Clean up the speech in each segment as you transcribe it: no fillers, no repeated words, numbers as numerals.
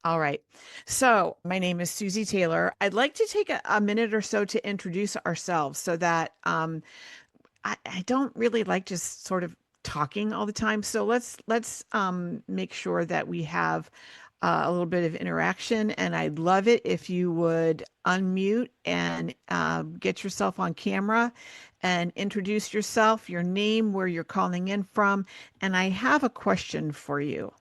All right. So, my name is Susie Taylor. I'd like to take a minute or so to introduce ourselves so that I don't really like just sort of talking all the time. So let's make sure that we have a little bit of interaction. And I'd love it if you would unmute and get yourself on camera and introduce yourself, your name, where you're calling in from. And I have a question for you.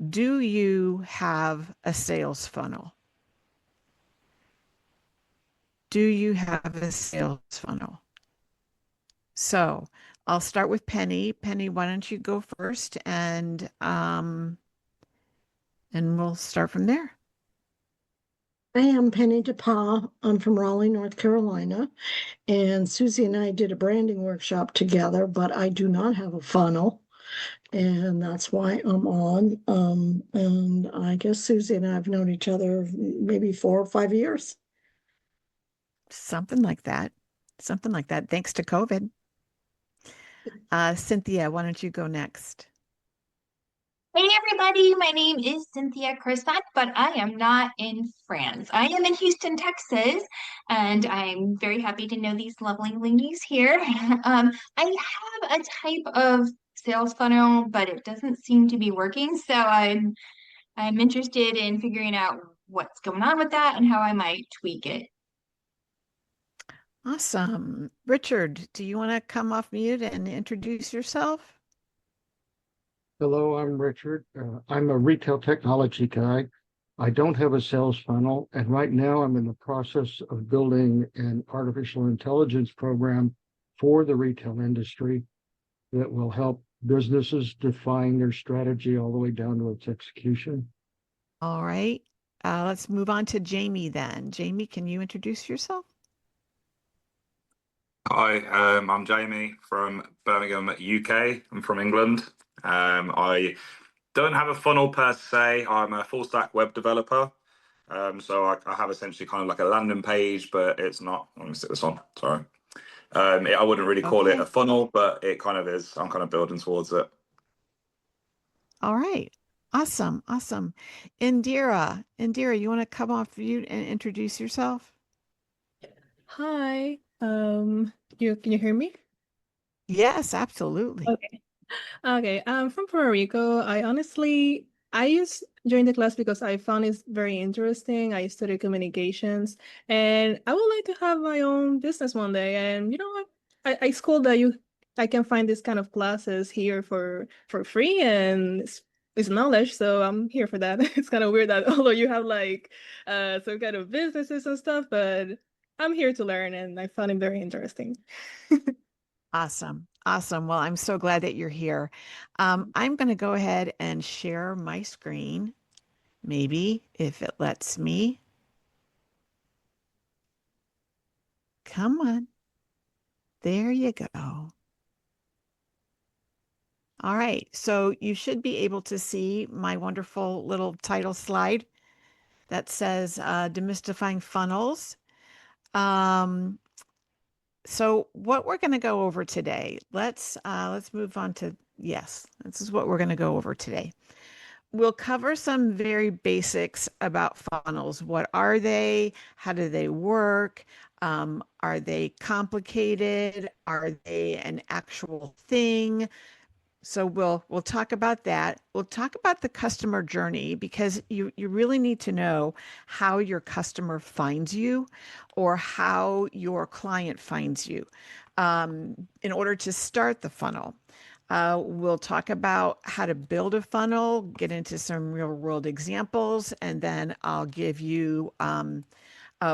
Do you have a sales funnel? Do you have a sales funnel? So I'll start with Penny. Penny, why don't you go first and we'll start from there. I am Penny DePaul. I'm from Raleigh, North Carolina, and Susie and I did a branding workshop together, but I do not have a funnel, and that's why I'm on. And I guess Susie and I have known each other maybe 4 or 5 years. Something like that. Something like that. Thanks to COVID. Cynthia, why don't you go next? Hey everybody, my name is Cynthia Crisac, but I am not in France. I am in Houston, Texas, and I'm very happy to know these lovely ladies here. I have a type of sales funnel, but it doesn't seem to be working, so I'm interested in figuring out what's going on with that and how I might tweak it. Awesome. Richard, do you want to come off mute and introduce yourself? Hello, I'm Richard. I'm a retail technology guy. I don't have a sales funnel, and right now I'm in the process of building an artificial intelligence program for the retail industry that will help businesses define their strategy all the way down to its execution. All right. Let's move on to Jamie then. Jamie, can you introduce yourself? Hi, I'm Jamie from Birmingham, UK. I'm from England. I don't have a funnel per se. I'm a full stack web developer. So I have essentially kind of like a landing page, but it's not. Let me sit this on. Sorry. I wouldn't really call it a Okay. funnel, but it kind of is. I'm kind of building towards it. All right. Awesome. Awesome. Indira, you want to come off mute and introduce yourself? Hi. You can you hear me? Yes, absolutely. Okay. Okay. I'm from Puerto Rico. I used joined the class because I found it very interesting. I studied communications, and I would like to have my own business one day. And you know what? It's cool that I can find this kind of classes here for free, and it's knowledge. So I'm here for that. It's kind of weird that although you have like some kind of businesses and stuff, but I'm here to learn, and I found it very interesting. Awesome. Awesome. Well, I'm so glad that you're here. I'm going to go ahead and share my screen, maybe if it lets me. Come on. There you go. All right. So you should be able to see my wonderful little title slide that says Demystifying Funnels. Um, so what we're going to go over today, let's move on to, yes, this is what we're going to go over today. We'll cover some very basics about funnels. What are they? How do they work? Are they complicated? Are they an actual thing? So we'll talk about that. We'll talk about the customer journey because you really need to know how your customer finds you or how your client finds you in order to start the funnel. We'll talk about how to build a funnel, get into some real world examples, and then I'll give you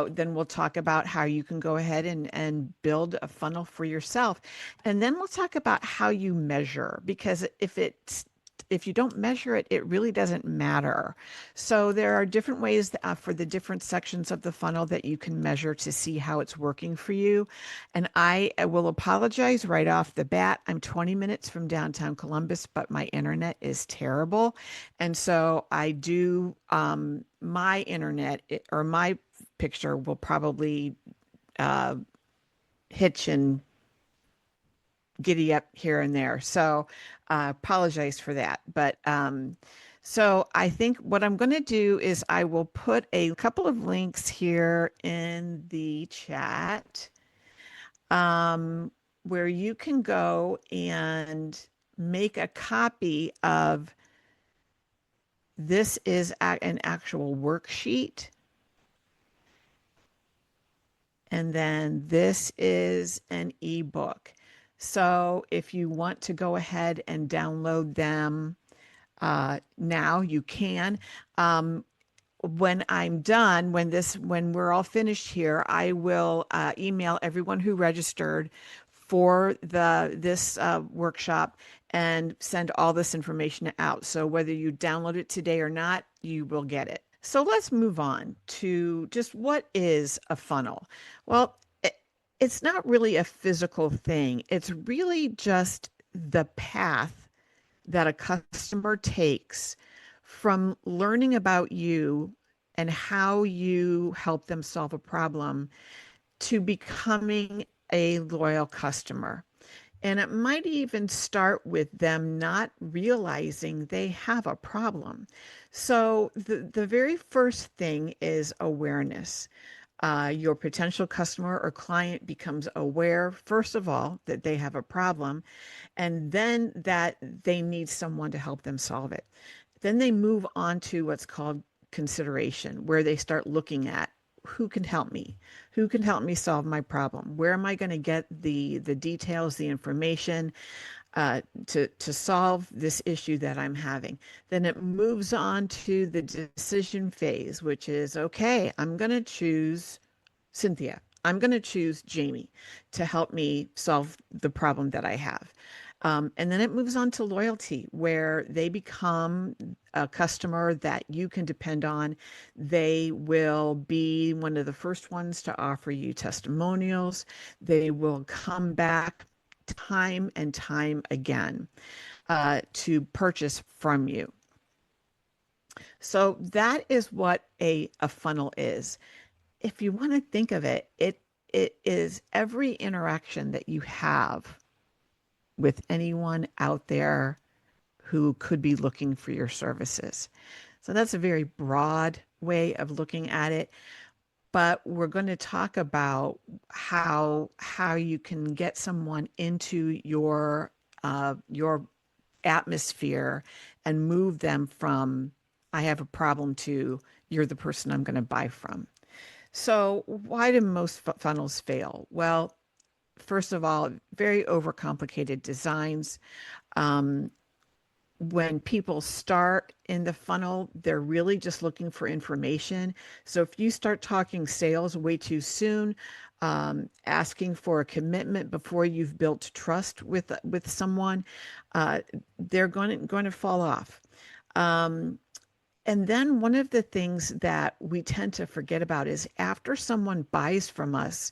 then we'll talk about how you can go ahead and build a funnel for yourself. And then we'll talk about how you measure, because if you don't measure it, it really doesn't matter. So there are different ways for the different sections of the funnel that you can measure to see how it's working for you. And I will apologize right off the bat. I'm 20 minutes from downtown Columbus, but my internet is terrible. And so I do my internet or my picture will probably uh, hitch and giddy up here and there. So apologize for that. But So I think what I'm going to do is I will put a couple of links here in the chat, um, where you can go and make a copy of this is an actual worksheet. And then this is an ebook. So if you want to go ahead and download them now, you can. When I'm done, when we're all finished here, I will email everyone who registered for this workshop and send all this information out. So whether you download it today or not, you will get it. So let's move on to just what is a funnel? Well, it's not really a physical thing. It's really just the path that a customer takes from learning about you and how you help them solve a problem to becoming a loyal customer. And it might even start with them not realizing they have a problem. So the very first thing is awareness. Your potential customer or client becomes aware, first of all, that they have a problem, and then that they need someone to help them solve it. Then they move on to what's called consideration, where they start looking at who can help me, who can help me solve my problem, where am I going to get the details, the information to solve this issue that I'm having. Then it moves on to the decision phase, which is, okay, I'm going to choose Cynthia. I'm going to choose Jamie to help me solve the problem that I have. And then it moves on to loyalty, where they become a customer that you can depend on. They will be one of the first ones to offer you testimonials. They will come back time and time again to purchase from you. So that is what a funnel is. If you want to think of it, it is every interaction that you have with anyone out there who could be looking for your services. So that's a very broad way of looking at it, but we're going to talk about how you can get someone into your atmosphere and move them from I have a problem to you're the person I'm going to buy from. So why do most funnels fail? Well, first of all, very overcomplicated designs. Um, when people start in the funnel, they're really just looking for information. So if you start talking sales way too soon, asking for a commitment before you've built trust with someone, they're going to fall off. And then one of the things that we tend to forget about is after someone buys from us,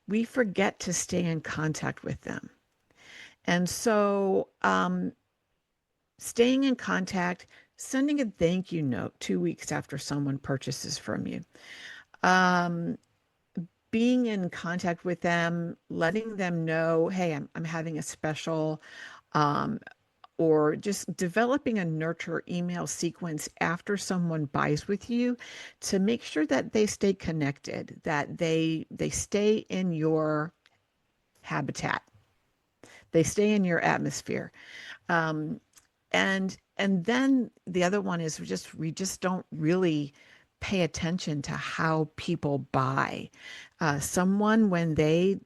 we forget to stay in contact with them. And so staying in contact, sending a thank you note 2 weeks after someone purchases from you, um, being in contact with them, letting them know, hey, I'm having a special, um, or just developing a nurture email sequence after someone buys with you to make sure that they stay connected, that they stay in your habitat, they stay in your atmosphere. Um, and then the other one is we just don't really pay attention to how people buy. Someone when they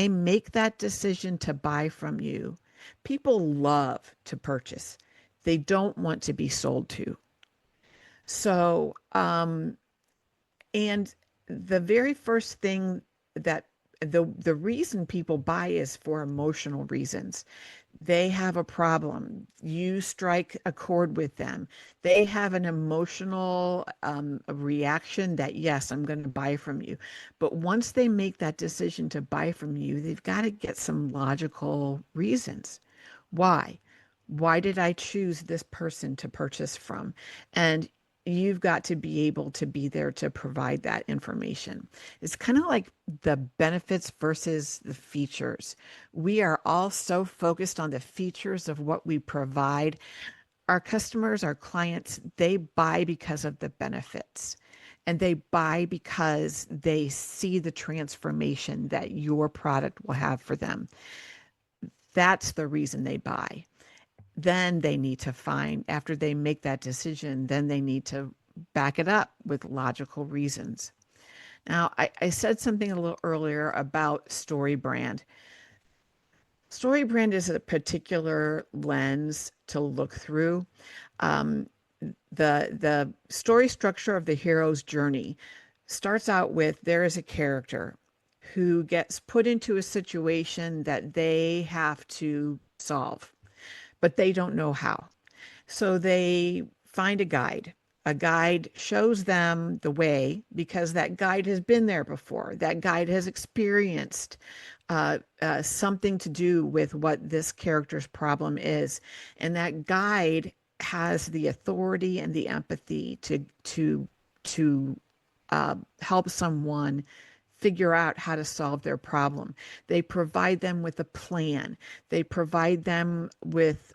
make that decision to buy from you, people love to purchase. They don't want to be sold to. So, and the very first thing that the reason people buy is for emotional reasons. They have a problem. You strike a chord with them. They have an emotional reaction that, yes, I'm going to buy from you. But once they make that decision to buy from you, they've got to get some logical reasons. Why? Why did I choose this person to purchase from? And you've got to be able to be there to provide that information. It's kind of like the benefits versus the features. We are all so focused on the features of what we provide. our customers, our clients, they buy because of the benefits. And they buy because they see the transformation that your product will have for them. That's the reason they buy. Then they need to find, after they make that decision, then they need to back it up with logical reasons. Now, I said something a little earlier about story brand. Story brand is a particular lens to look through. Um, the story structure of the hero's journey starts out with there is a character who gets put into a situation that they have to solve, but they don't know how. So they find a guide. A guide shows them the way because that guide has been there before. That guide has experienced something to do with what this character's problem is. And that guide has the authority and the empathy to help someone figure out how to solve their problem. They provide them with a plan. They provide them with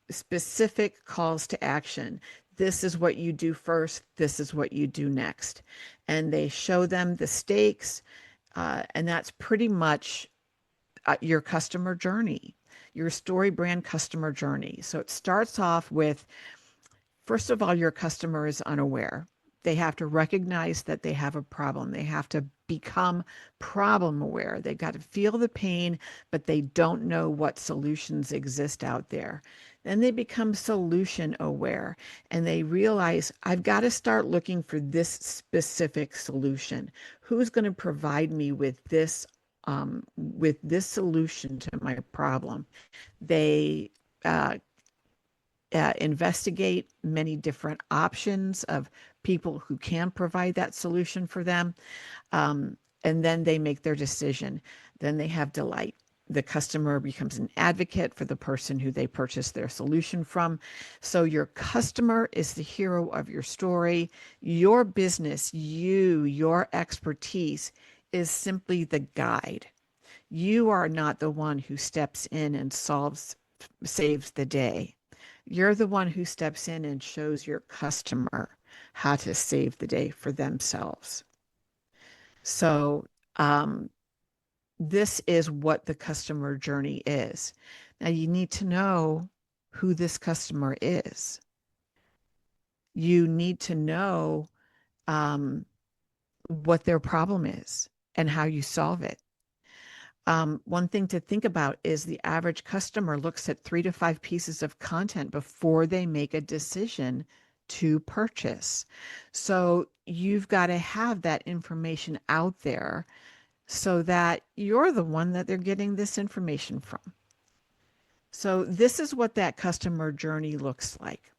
specific calls to action. This is what you do first. This is what you do next. And they show them the stakes. And that's pretty much your customer journey, your story brand customer journey. So it starts off with, first of all, your customer is unaware. They have to recognize that they have a problem. They have to become problem aware. They've got to feel the pain, but they don't know what solutions exist out there. Then they become solution aware and they realize I've got to start looking for this specific solution. Who's going to provide me with this solution to my problem? They investigate many different options of people who can provide that solution for them. And then they make their decision. Then they have delight. The customer becomes an advocate for the person who they purchased their solution from. So your customer is the hero of your story. Your business, your expertise is simply the guide. You are not the one who steps in and saves the day. You're the one who steps in and shows your customer how to save the day for themselves. So, this is what the customer journey is. Now, you need to know who this customer is. You need to know what their problem is and how you solve it. One thing to think about is the average customer looks at 3 to 5 pieces of content before they make a decision to purchase. So you've got to have that information out there so that you're the one that they're getting this information from. So this is what that customer journey looks like.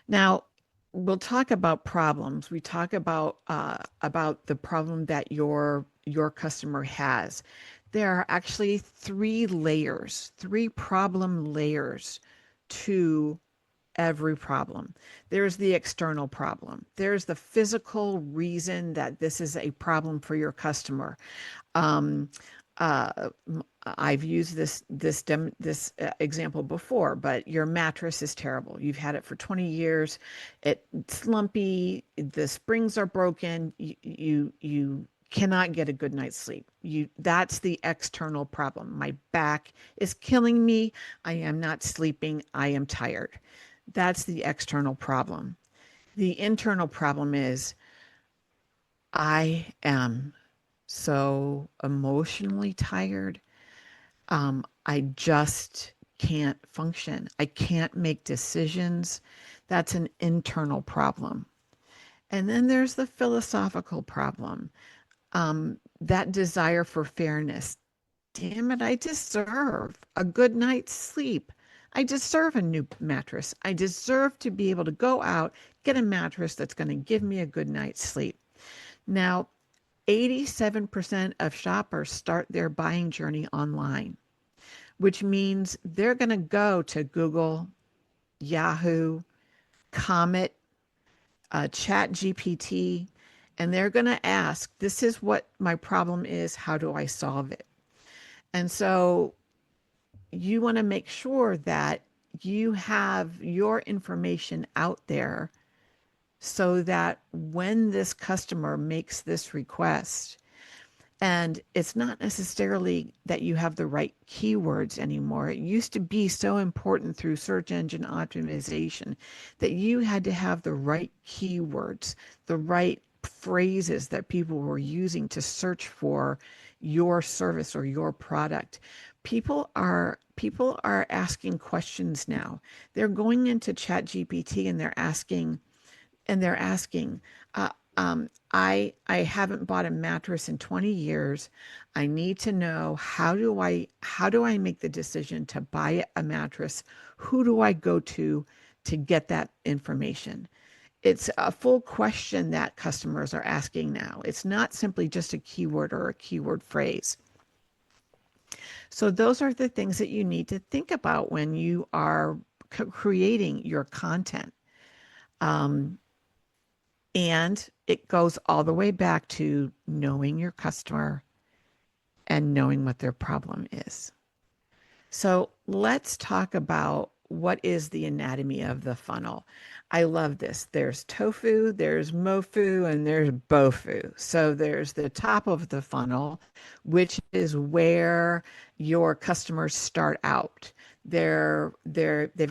Now, we'll talk about problems. We talk about the problem that your customer has. There are actually 3 layers, 3 problem layers to every problem. There's the external problem. There's the physical reason that this is a problem for your customer. Um, I've used this example before, but your mattress is terrible. You've had it for 20 years. It's lumpy. The springs are broken. You cannot get a good night's sleep. That's the external problem. My back is killing me. I am not sleeping. I am tired. That's the external problem. The internal problem is I am so emotionally tired. I just can't function. I can't make decisions. That's an internal problem. And then there's the philosophical problem. That desire for fairness. Damn it, I deserve a good night's sleep. I deserve a new mattress. I deserve to be able to go out, get a mattress that's going to give me a good night's sleep. Now, 87% of shoppers start their buying journey online, which means they're going to go to Google, Yahoo, Comet, Chat GPT, and they're going to ask, this is what my problem is. How do I solve it? And so you want to make sure that you have your information out there so that when this customer makes this request, and it's not necessarily that you have the right keywords anymore. It used to be so important through search engine optimization that you had to have the right keywords, the right phrases that people were using to search for your service or your product. People are asking questions now. They're going into ChatGPT and they're asking, I haven't bought a mattress in 20 years. I need to know how do I make the decision to buy a mattress? Who do I go to get that information? It's a full question that customers are asking now. It's not simply just a keyword or a keyword phrase. So those are the things that you need to think about when you are creating your content. Um, And it goes all the way back to knowing your customer and knowing what their problem is. So let's talk about what is the anatomy of the funnel. I love this. There's tofu, there's mofu, and there's bofu. So there's the top of the funnel, which is where your customers start out. They've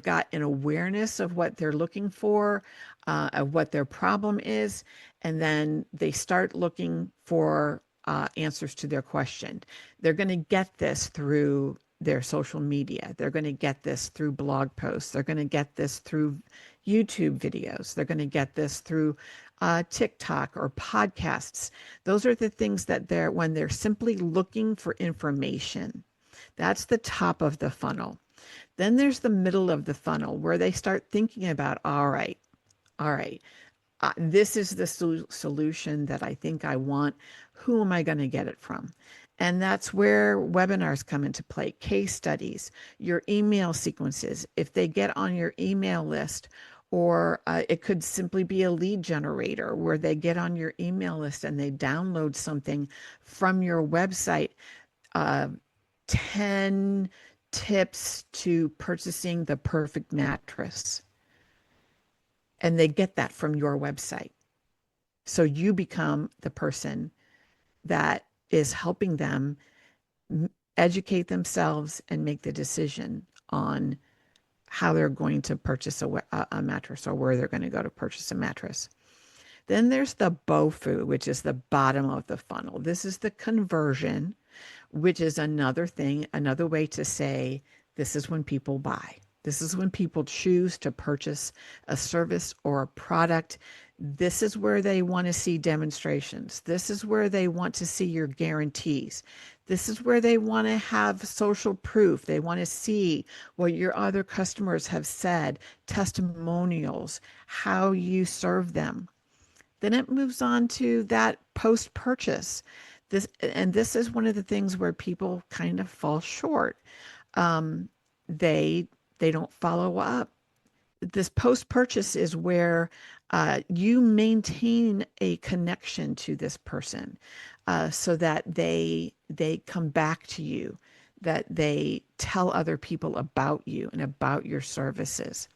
got an awareness of what they're looking for, of what their problem is, and then they start looking for answers to their question. They're going to get this through their social media. They're going to get this through blog posts. They're going to get this through YouTube videos. They're going to get this through TikTok or podcasts. Those are the things that when they're simply looking for information. That's the top of the funnel. Then there's the middle of the funnel where they start thinking about, all right, this is the solution that I think I want. Who am I going to get it from? And that's where webinars come into play, case studies, your email sequences. If they get on your email list, or it could simply be a lead generator where they get on your email list and they download something from your website, 10 tips to purchasing the perfect mattress. And they get that from your website. So you become the person that is helping them educate themselves and make the decision on how they're going to purchase a mattress or where they're going to go to purchase a mattress. Then there's the BOFU, which is the bottom of the funnel. This is the conversion, which is another thing, another way to say this is when people buy. This is when people choose to purchase a service or a product. This is where they want to see demonstrations. This is where they want to see your guarantees. This is where they want to have social proof. They want to see what your other customers have said, testimonials, how you serve them. Then it moves on to that post-purchase. This is one of the things where people kind of fall short. Um, they they don't follow up. This post-purchase is where you maintain a connection to this person, so that they come back to you, that they tell other people about you and about your services.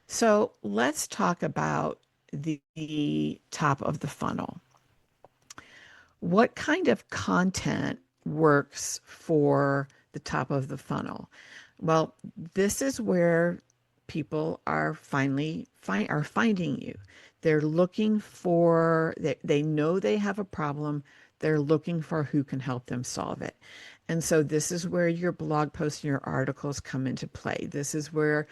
So let's talk about the top of the funnel. What kind of content works for the top of the funnel? Well, this is where people are finding you. They're looking for, they know they have a problem. They're looking for who can help them solve it. And so this is where your blog posts and your articles come into play. This is where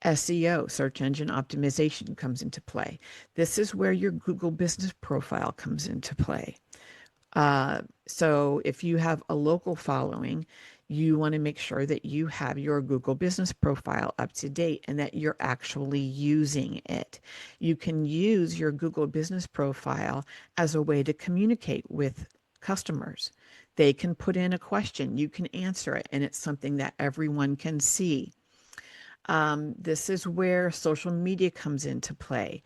SEO, search engine optimization, comes into play. This is where your Google business profile comes into play. So if you have a local following, you want to make sure that you have your Google business profile up to date and that you're actually using it. You can use your Google business profile as a way to communicate with customers. They can put in a question, you can answer it, and it's something that everyone can see. This is where social media comes into play,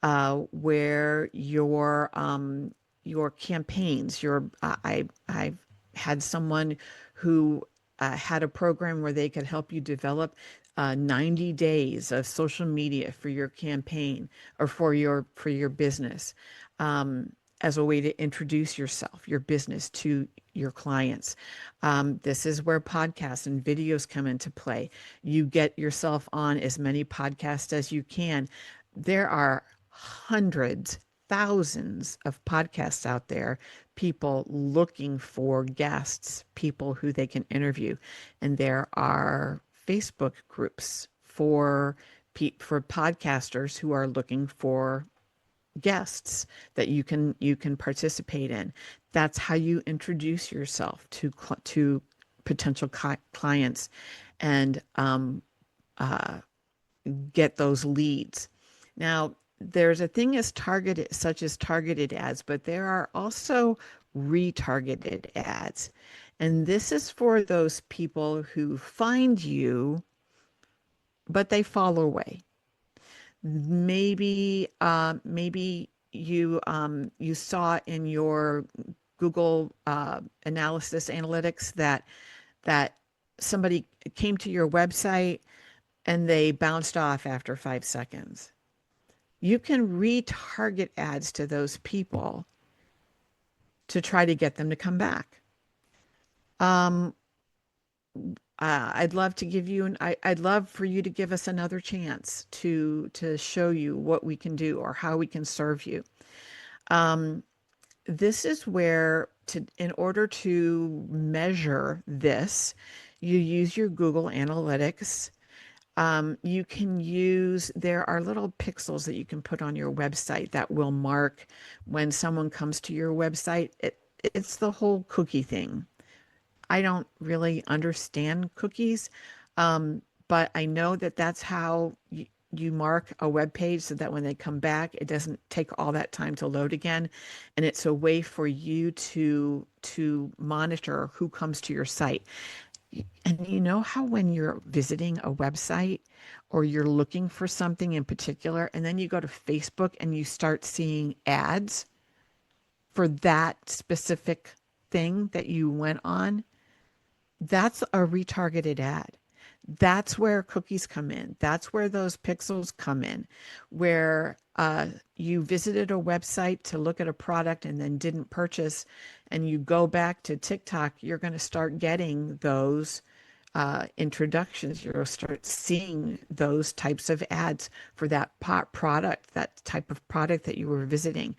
where your campaigns, I've had someone who had a program where they could help you develop 90 days of social media for your campaign or for your business, as a way to introduce yourself, your business to your clients. This is where podcasts and videos come into play. You get yourself on as many podcasts as you can. There are hundreds, thousands of podcasts out there, people looking for guests, people who they can interview. And there are Facebook groups for podcasters who are looking for guests that you can participate in. That's how you introduce yourself to potential clients and get those leads. Now, there's a thing as targeted, such as targeted ads, but there are also retargeted ads. And this is for those people who find you, but they fall away. Maybe you saw in your Google analysis analytics that somebody came to your website and they bounced off after 5 seconds. You can retarget ads to those people to try to get them to come back. I'd love to give you I'd love for you to give us another chance to show you what we can do or how we can serve you. This is where in order to measure this, you use your Google Analytics. You can use, there are little pixels that you can put on your website that will mark when someone comes to your website. It's the whole cookie thing. I don't really understand cookies, but I know that that's how you mark a web page so that when they come back, it doesn't take all that time to load again. And it's a way for you to monitor who comes to your site. And you know how when you're visiting a website or you're looking for something in particular, and then you go to Facebook and you start seeing ads for that specific thing that you went on, that's a retargeted ad. That's where cookies come in. That's where those pixels come in, where you visited a website to look at a product and then didn't purchase, and you go back to TikTok, you're going to start getting those introductions. You'll start seeing those types of ads for that product, that type of product that you were visiting.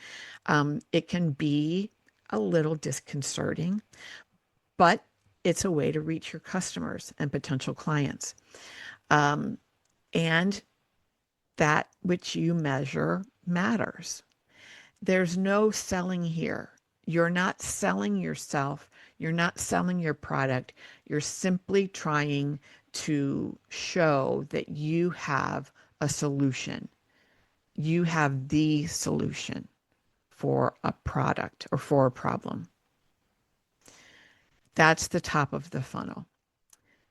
It can be a little disconcerting, but it's a way to reach your customers and potential clients. And that which you measure matters. There's no selling here. You're not selling yourself. You're not selling your product. You're simply trying to show that you have a solution. You have the solution for a product or for a problem. That's the top of the funnel.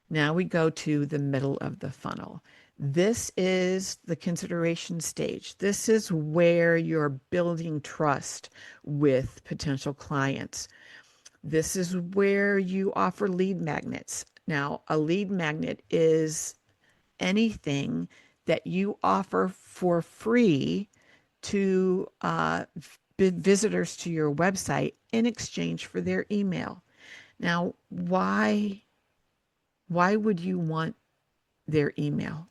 Now we go to the middle of the funnel. This is the consideration stage. This is where you're building trust with potential clients. This is where you offer lead magnets. Now, a lead magnet is anything that you offer for free to visitors to your website in exchange for their email. Now, why would you want their email?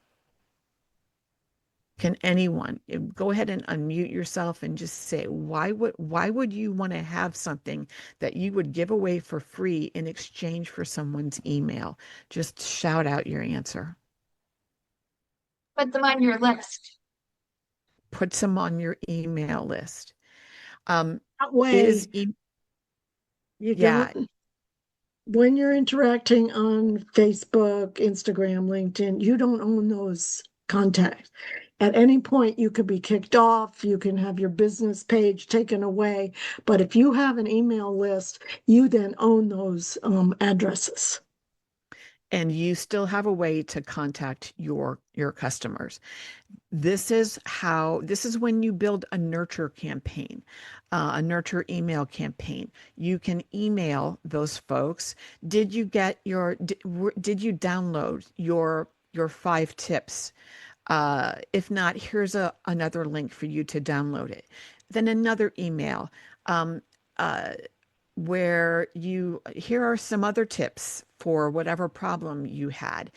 Can anyone go ahead and unmute yourself and just say, why would you want to have something that you would give away for free in exchange for someone's email? Just shout out your answer. Put them on your list. Put some on your email list. That way, yeah. When you're interacting on Facebook, Instagram, LinkedIn, you don't own those contacts. At any point, you could be kicked off, you can have your business page taken away. But if you have an email list, you then own those addresses. And you still have a way to contact your customers. This is when you build a nurture campaign, a nurture email campaign. You can email those folks. Did you download your 5 tips. If not, here's another link for you to download it. Then another email um, uh, where here are some other tips for whatever problem you had.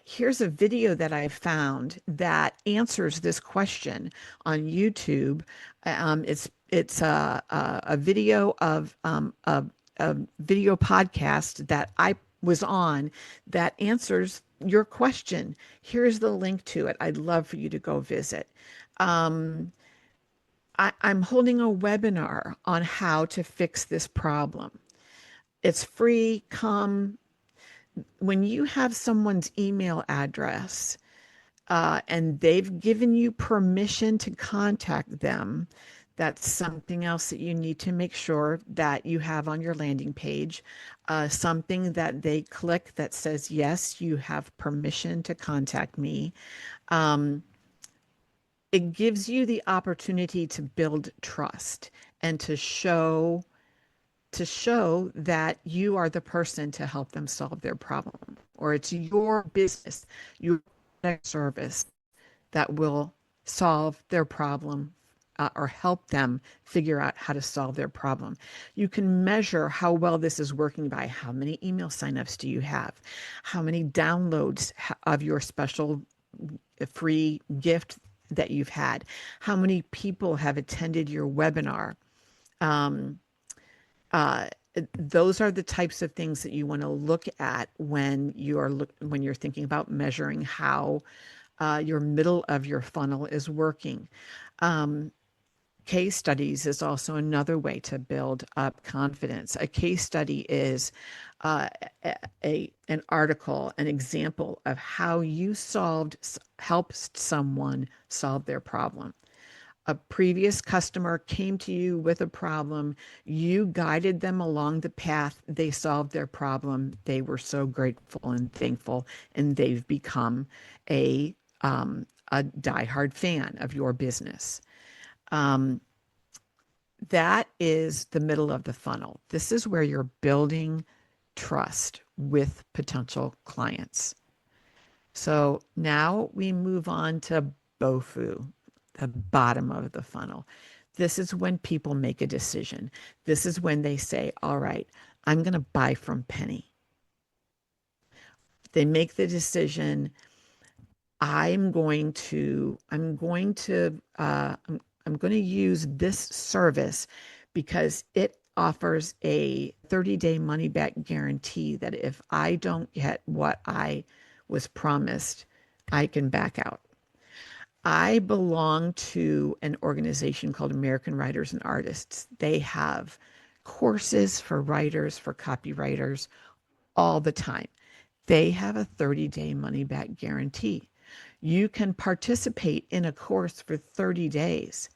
Here's a video that I found that answers this question on YouTube. It's a video of a video podcast that I was on that answers your question. Here's the link to it. I'd love for you to go visit. Um, I'm holding a webinar on how to fix this problem. It's free. Come when you have someone's email address and they've given you permission to contact them. That's something else that you need to make sure that you have on your landing page. Something that they click that says, yes, you have permission to contact me. It gives you the opportunity to build trust and to show that you are the person to help them solve their problem, or it's your business, your service that will solve their problem or help them figure out how to solve their problem. You can measure how well this is working by how many email signups do you have, how many downloads of your special free gift that you've had, how many people have attended your webinar. Um, uh, those are the types of things that you want to look at when you're thinking about measuring how your middle of your funnel is working. Case studies is also another way to build up confidence. A case study is an article, an example of how you helped someone solve their problem. A previous customer came to you with a problem. You guided them along the path. They solved their problem. They were so grateful and thankful, and they've become a diehard fan of your business. That is the middle of the funnel. This is where you're building trust with potential clients. So now we move on to BOFU, the bottom of the funnel. This is when people make a decision. This is when they say, all right, I'm going to buy from Penny. They make the decision. I'm going to use this service because it offers a 30-day money back guarantee that if I don't get what I was promised, I can back out. I belong to an organization called American Writers and Artists. They have courses for writers, for copywriters all the time. They have a 30-day money back guarantee. You can participate in a course for 30 days.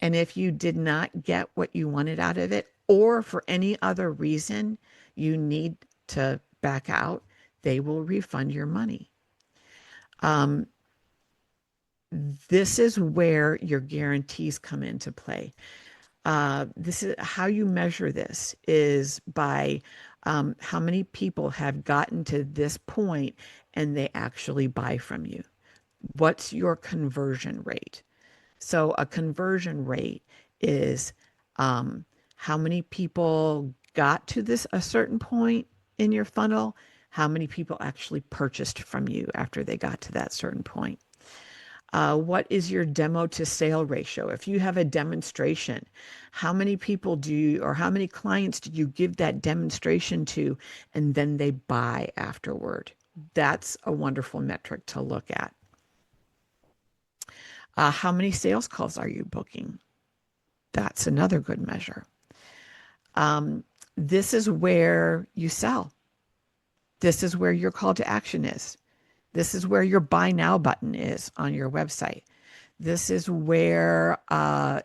And if you did not get what you wanted out of it, or for any other reason you need to back out, they will refund your money. This is where your guarantees come into play. This is how you measure this is by how many people have gotten to this point and they actually buy from you. What's your conversion rate? So a conversion rate is how many people got to a certain point in your funnel, how many people actually purchased from you after they got to that certain point. What is your demo to sale ratio? If you have a demonstration, how many people or how many clients do you give that demonstration to and then they buy afterward? That's a wonderful metric to look at. How many sales calls are you booking? That's another good measure. This is where you sell. This is where your call to action is. This is where your buy now button is on your website. This is where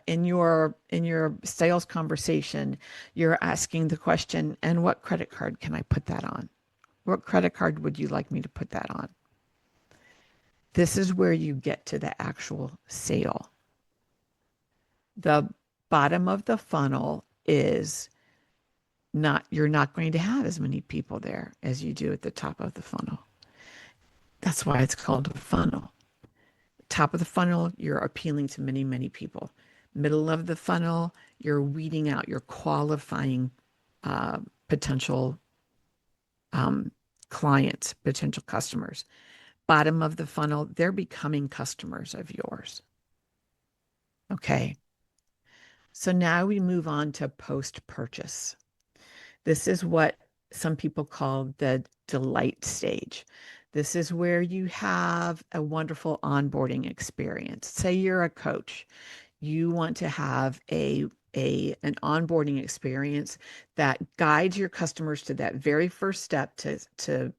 in your sales conversation, you're asking the question, and what credit card can I put that on? What credit card would you like me to put that on? This is where you get to the actual sale. The bottom of the funnel is you're not going to have as many people there as you do at the top of the funnel. That's why it's called a funnel. Top of the funnel, you're appealing to many, many people. Middle of the funnel, you're weeding out, you're qualifying potential clients, potential customers. Bottom of the funnel, they're becoming customers of yours. Okay. So now we move on to post purchase. This is what some people call the delight stage. This is where you have a wonderful onboarding experience. Say you're a coach. You want to have an onboarding experience that guides your customers to that very first step to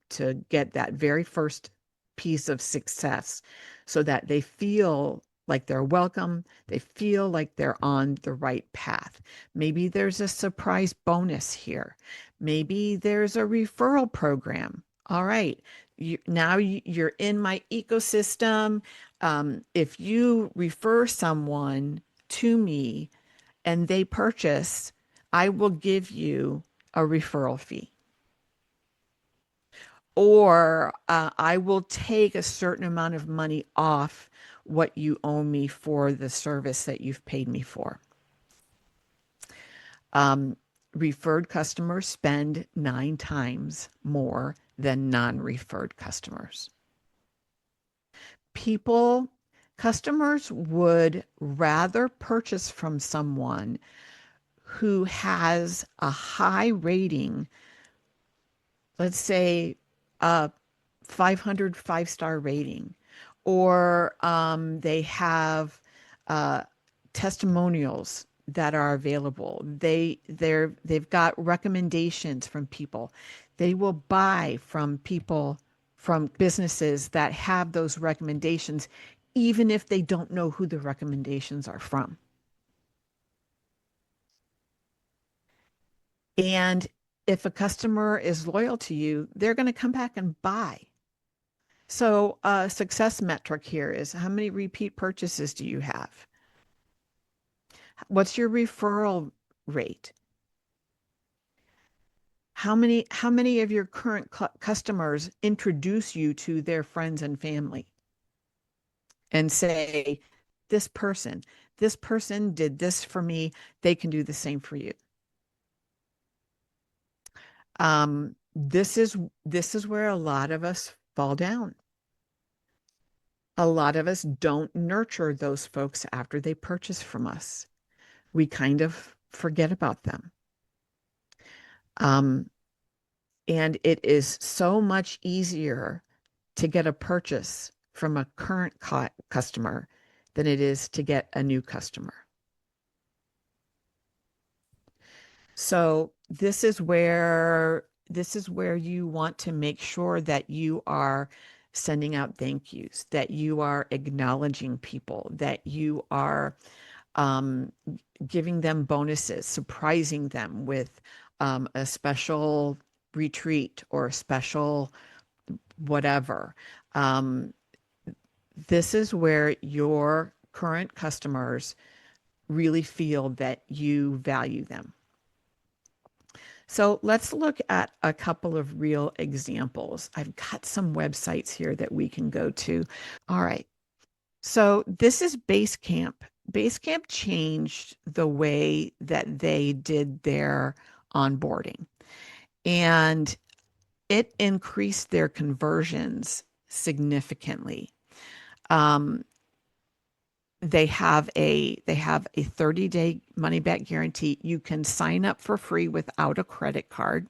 get that very first piece of success so that they feel like they're welcome, they feel like they're on the right path. Maybe there's a surprise bonus here. Maybe there's a referral program. All right, now you're in my ecosystem. If you refer someone to me and they purchase, I will give you a referral fee. Or I will take a certain amount of money off what you owe me for the service that you've paid me for. Referred customers spend 9 times more than non-referred customers. Customers would rather purchase from someone who has a high rating, let's say a 500 5-star rating, or they have testimonials that are available. They've got recommendations from people. They will buy from people, from businesses that have those recommendations, even if they don't know who the recommendations are from. And if a customer is loyal to you, they're going to come back and buy. So a success metric here is how many repeat purchases do you have? What's your referral rate? How many of your current customers introduce you to their friends and family and say, this person did this for me, they can do the same for you. This is where a lot of us fall down. A lot of us don't nurture those folks after they purchase from us. We kind of forget about them. And it is so much easier to get a purchase from a current customer than it is to get a new customer. So this is where you want to make sure that you are sending out thank yous, that you are acknowledging people, that you are giving them bonuses, surprising them with a special retreat or a special whatever. This is where your current customers really feel that you value them. So let's look at a couple of real examples. I've got some websites here that we can go to. All right. So this is Basecamp. Basecamp changed the way that they did their onboarding, and it increased their conversions significantly. They have a 30-day money back guarantee. You can sign up for free without a credit card.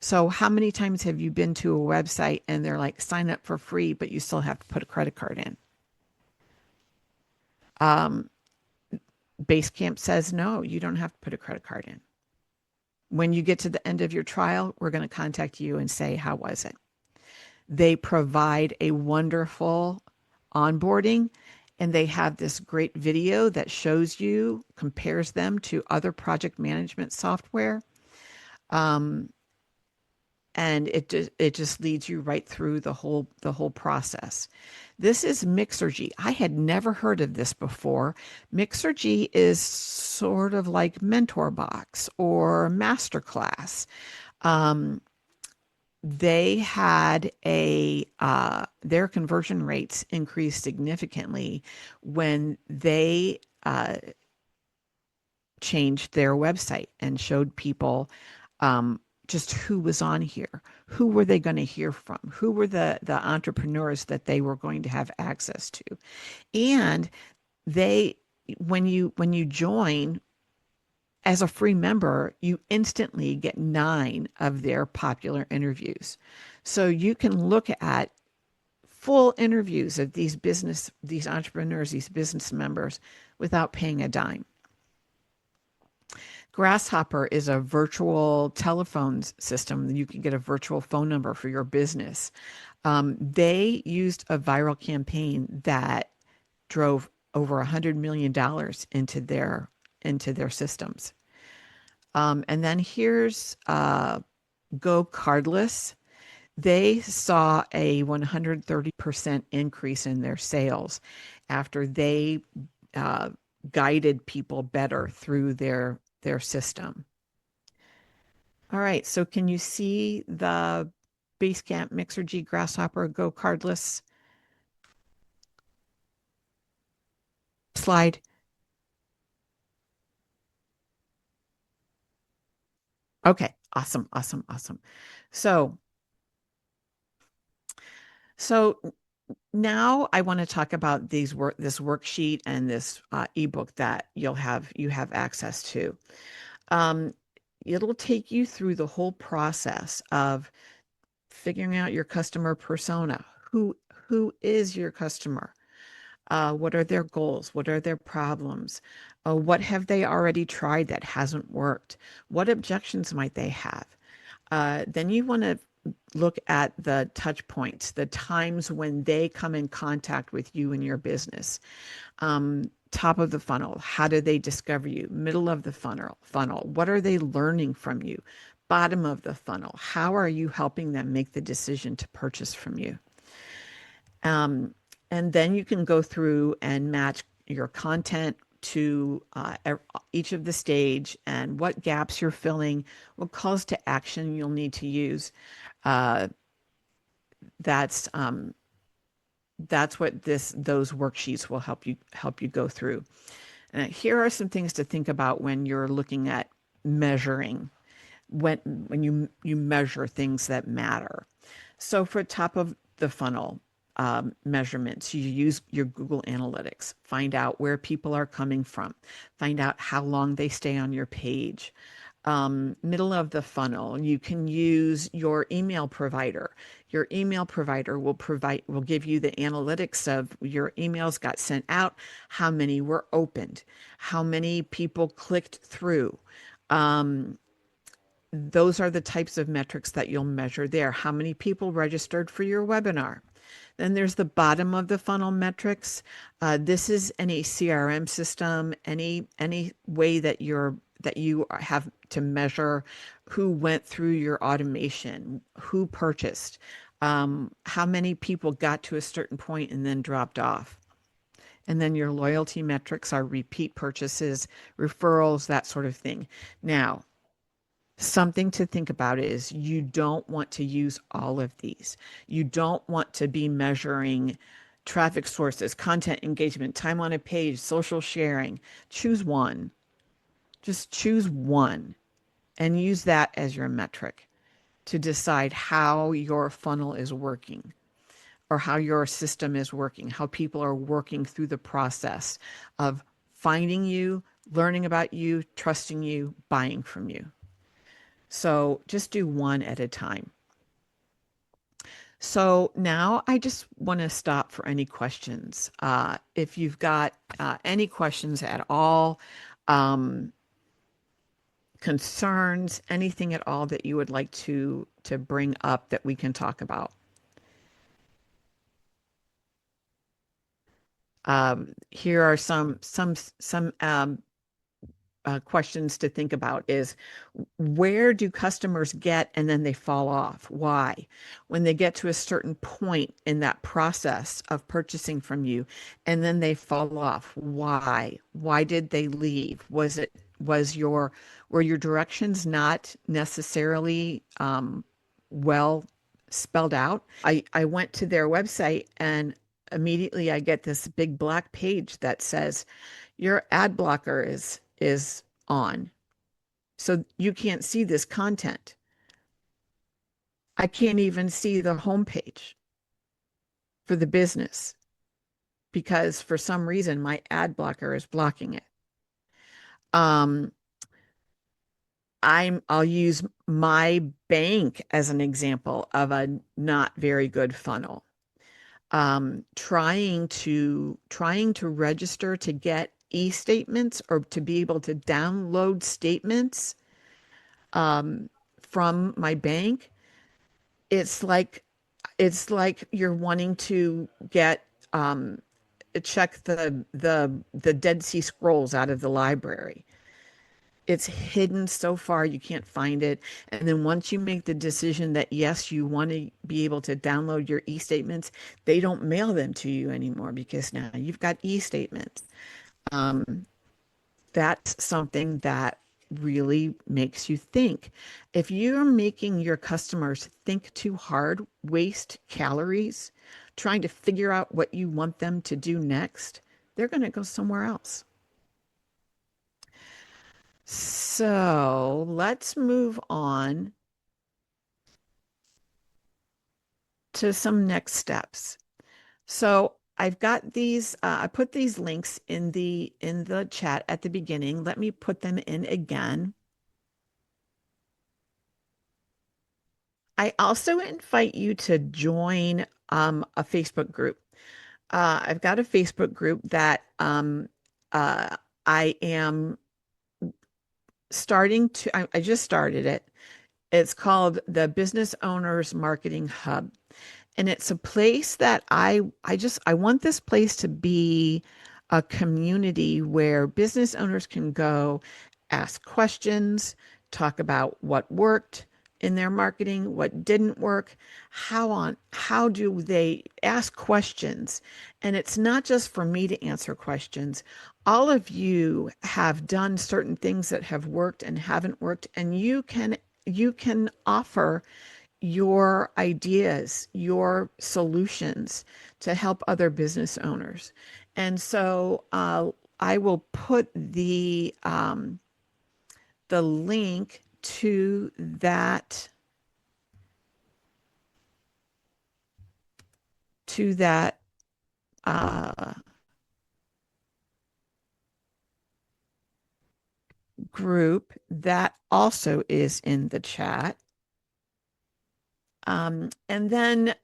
So how many times have you been to a website and they're like, sign up for free, but you still have to put a credit card in? Basecamp says, no, you don't have to put a credit card in. When you get to the end of your trial, we're going to contact you and say, how was it? They provide a wonderful onboarding, and they have this great video that shows you, compares them to other project management software. And it just leads you right through the whole process. This is Mixergy. I had never heard of this before. Mixergy is sort of like MentorBox or Masterclass. they had their conversion rates increased significantly when they changed their website and showed people just who was on here. Who were they going to hear from? Who were the entrepreneurs that they were going to have access to? And they, when you join as a free member, you instantly get 9 of their popular interviews. So you can look at full interviews of these entrepreneurs, these business members without paying a dime. Grasshopper is a virtual telephone system. You can get a virtual phone number for your business. They used a viral campaign that drove over $100 million into their systems. And then here's Go Cardless. They saw a 130% increase in their sales after they guided people better through their system. All right, so can you see the Basecamp, Mixergy, Grasshopper, Go Cardless slide? Okay, awesome, awesome, awesome. So now I want to talk about this worksheet and this ebook that you have access to. It'll take you through the whole process of figuring out your customer persona. Who is your customer? What are their goals? What are their problems? What have they already tried that hasn't worked? What objections might they have? Then you want to look at the touch points, the times when they come in contact with you and your business. Top of the funnel, how do they discover you? Middle of the funnel, what are they learning from you? Bottom of the funnel, how are you helping them make the decision to purchase from you? And then you can go through and match your content to each of the stage and what gaps you're filling, what calls to action you'll need to use. That's what those worksheets will help you go through. And here are some things to think about when you're looking at measuring, when you measure things that matter. So for top of the funnel measurements, you use your Google Analytics, find out where people are coming from, find out how long they stay on your page. Middle of the funnel, you can use your email provider. Your email provider will give you the analytics of your emails got sent out, how many were opened, how many people clicked through. Those are the types of metrics that you'll measure there. How many people registered for your webinar? Then there's the bottom of the funnel metrics. This is any CRM system, any way that you have to measure who went through your automation, who purchased, how many people got to a certain point and then dropped off. And then your loyalty metrics are repeat purchases, referrals, that sort of thing. Now, something to think about is you don't want to use all of these. You don't want to be measuring traffic sources, content engagement, time on a page, social sharing. Choose one. Just choose one and use that as your metric to decide how your funnel is working or how your system is working, how people are working through the process of finding you, learning about you, trusting you, buying from you. So just do one at a time. So now I just want to stop for any questions. If you've got any questions at all, concerns, anything at all that you would like to bring up that we can talk about. Here are some questions to think about is where do customers get and then they fall off? Why? When they get to a certain point in that process of purchasing from you and then they fall off, why? Why did they leave? Were your directions not necessarily well spelled out. I went to their website and immediately I get this big black page that says your ad blocker is on. So you can't see this content. I can't even see the homepage for the business because for some reason my ad blocker is blocking it. I'll use my bank as an example of a not very good funnel. Trying to register to get e-statements or to be able to download statements from my bank. It's like you're wanting to get check the Dead Sea Scrolls out of the library. It's hidden so far you can't find it. And then once you make the decision that yes, you want to be able to download your e-statements, they don't mail them to you anymore because now you've got e-statements. That's something that really makes you think. If you're making your customers think too hard, waste calories, trying to figure out what you want them to do next, they're going to go somewhere else. So let's move on to some next steps. So I've got these, I put these links in the chat at the beginning. Let me put them in again. I also invite you to join a Facebook group. I've got a Facebook group that I am starting to, I just started it. It's called the Business Owners Marketing Hub. And it's a place that I want this place to be a community where business owners can go ask questions, talk about what worked in their marketing, what didn't work, how do they ask questions. And it's not just for me to answer questions. All of you have done certain things that have worked and haven't worked, and you can offer your ideas, your solutions to help other business owners. And so I will put the link to that uh, group that also is in the chat. And then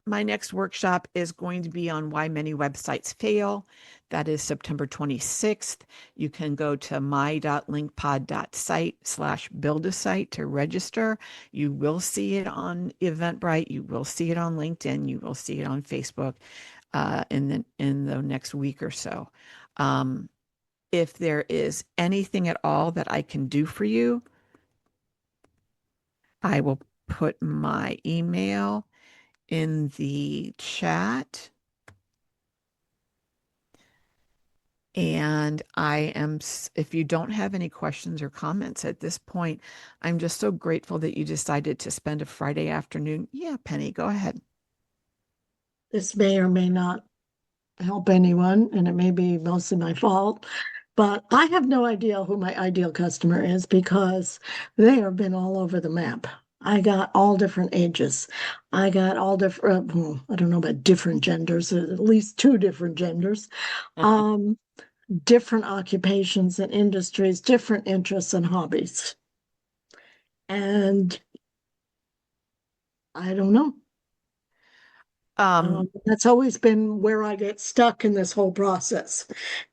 my next workshop is going to be on why many websites fail. That is September 26th. You can go to my.linkpod.site/build-a-site to register. You will see it on Eventbrite. You will see it on LinkedIn. You will see it on Facebook in the next week or so. If there is anything at all that I can do for you, I will put my email in the chat. And if you don't have any questions or comments at this point, I'm just so grateful that you decided to spend a Friday afternoon. Yeah, Penny, go ahead. This may or may not help anyone, and it may be mostly my fault, but I have no idea who my ideal customer is because they have been all over the map. I got all different ages. I got all different, well, I don't know about different genders, at least two different genders, different occupations and industries, different interests and hobbies. And I don't know. That's always been where I get stuck in this whole process.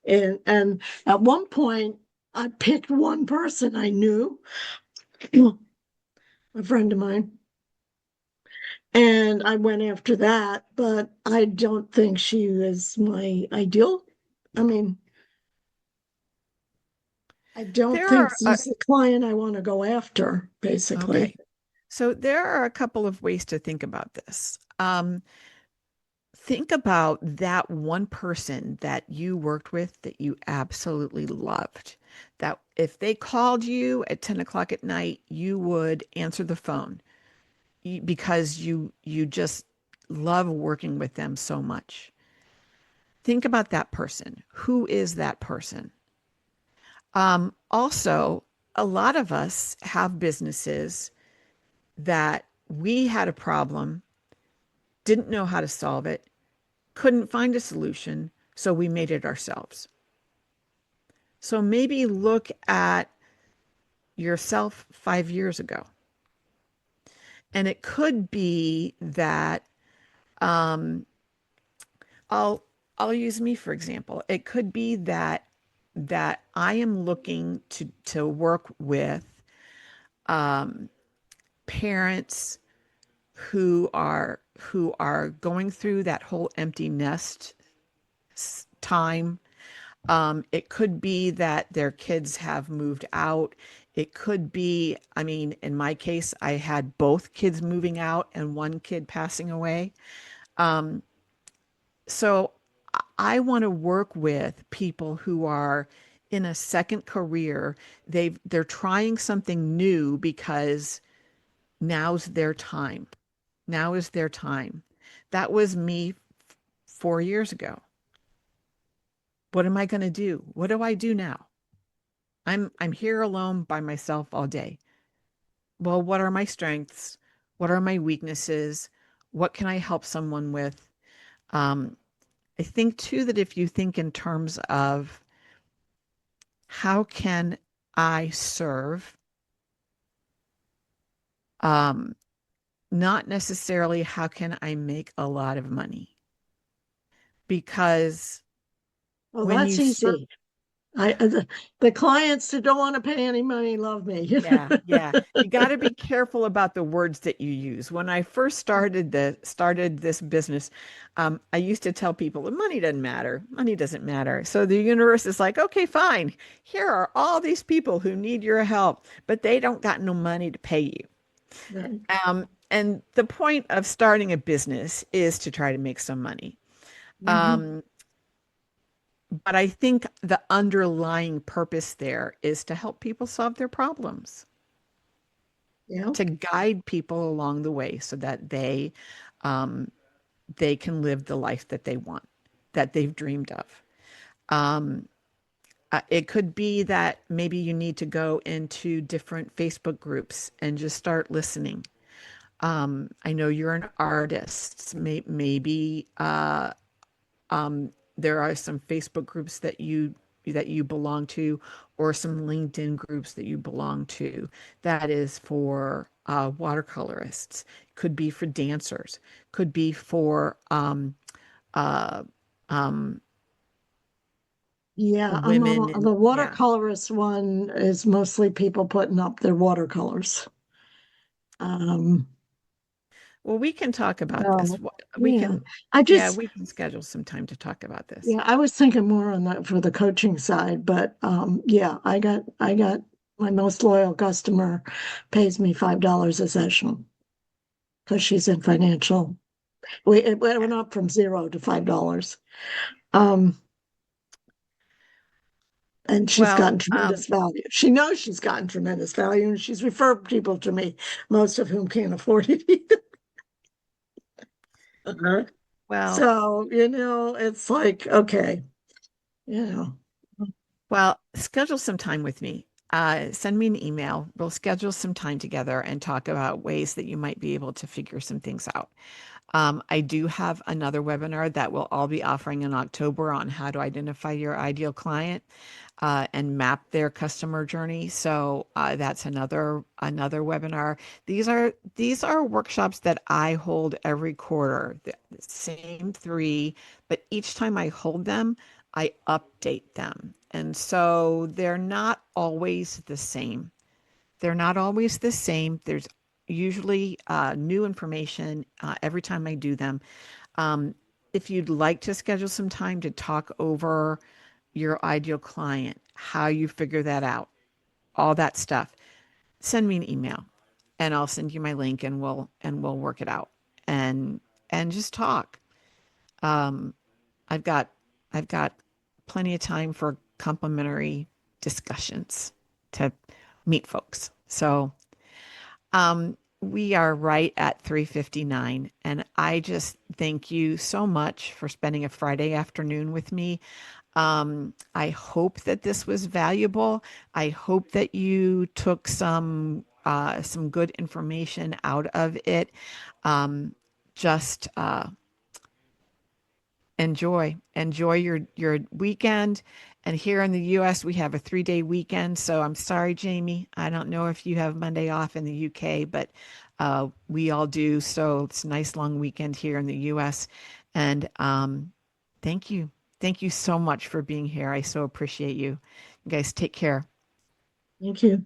And at one point, I picked one person I knew, a friend of mine, and I went after that, but I don't think she was my ideal. I mean, I don't There think are she's the client I want to go after, basically. okay. So there are a couple of ways to think about this. Think about that one person that you worked with that you absolutely loved. That if they called you at 10 o'clock at night, you would answer the phone. because you just love working with them so much. Think about that person. Who is that person? Also, a lot of us have businesses that we had a problem, didn't know how to solve it, couldn't find a solution, so we made it ourselves. So maybe look at yourself 5 years ago. And it could be that um, I'll I'll use me for example. It could be that I am looking to work with um, parents who are going through that whole empty nest time. It could be that their kids have moved out. It could be, I mean, in my case, I had both kids moving out and one kid passing away. Um, so I want to work with people who are in a second career. They're trying something new because now's their time. Now is their time. That was me 4 years ago. What am I going to do? What do I do now? I'm here alone by myself all day. Well, what are my strengths? What are my weaknesses? What can I help someone with? Um, I think too that if you think in terms of how can I serve, um, not necessarily how can I make a lot of money, because Well, when that's you serve, easy. The clients that don't want to pay any money love me. yeah, yeah. You got to be careful about the words that you use. When I first started this business, I used to tell people, "Well, money doesn't matter. Money doesn't matter." So the universe is like, "Okay, fine. Here are all these people who need your help, but they don't got no money to pay you." Right. And the point of starting a business is to try to make some money. Mhm. Um, but I think the underlying purpose there is to help people solve their problems, Yeah. to guide people along the way so that um, they can live the life that they want, that they've dreamed of. Um, it could be that maybe you need to go into different Facebook groups and just start listening. I know you're an artist. Maybe there are some Facebook groups that you belong to, or some LinkedIn groups that you belong to. That is for watercolorists. Could be for dancers. Could be for uh, um, Yeah, women. And the yeah. watercolorist one is mostly people putting up their watercolors. Um, Well, we can talk about this. so We yeah, can, I yeah, just we can schedule some time to talk about this. yeah, I was thinking more on that for the coaching side, but yeah, I got my most loyal customer pays me $5 a session because she's in financial. It went up from 0 to $5. Um, and she's Well, gotten tremendous value. She knows she's gotten tremendous value, and she's referred people to me, most of whom can't afford it either. well, So, it's like, okay, you know, Well, schedule some time with me. Send me an email. We'll schedule some time together and talk about ways that you might be able to figure some things out. I do have another webinar that we'll all be offering in October on how to identify your ideal client and map their customer journey. So that's another webinar. These are workshops that I hold every quarter, the same three, but each time I hold them, I update them. And so they're not always the same. They're not always the same. There's usually new information every time I do them. Um, if you'd like to schedule some time to talk over your ideal client, how you figure that out, all that stuff, send me an email and I'll send you my link and we'll work it out and just talk. Um, I've got I've got plenty of time for complimentary discussions to meet folks. So, we are right at 3:59, and I just thank you so much for spending a Friday afternoon with me. I hope that this was valuable. I hope that you took some good information out of it. Just enjoy your weekend. And here in the US, we have a 3-day weekend. So I'm sorry, Jamie. I don't know if you have Monday off in the UK, but we all do. So it's a nice long weekend here in the US. And thank you. Thank you so much for being here. I so appreciate you. You guys take care. Thank you.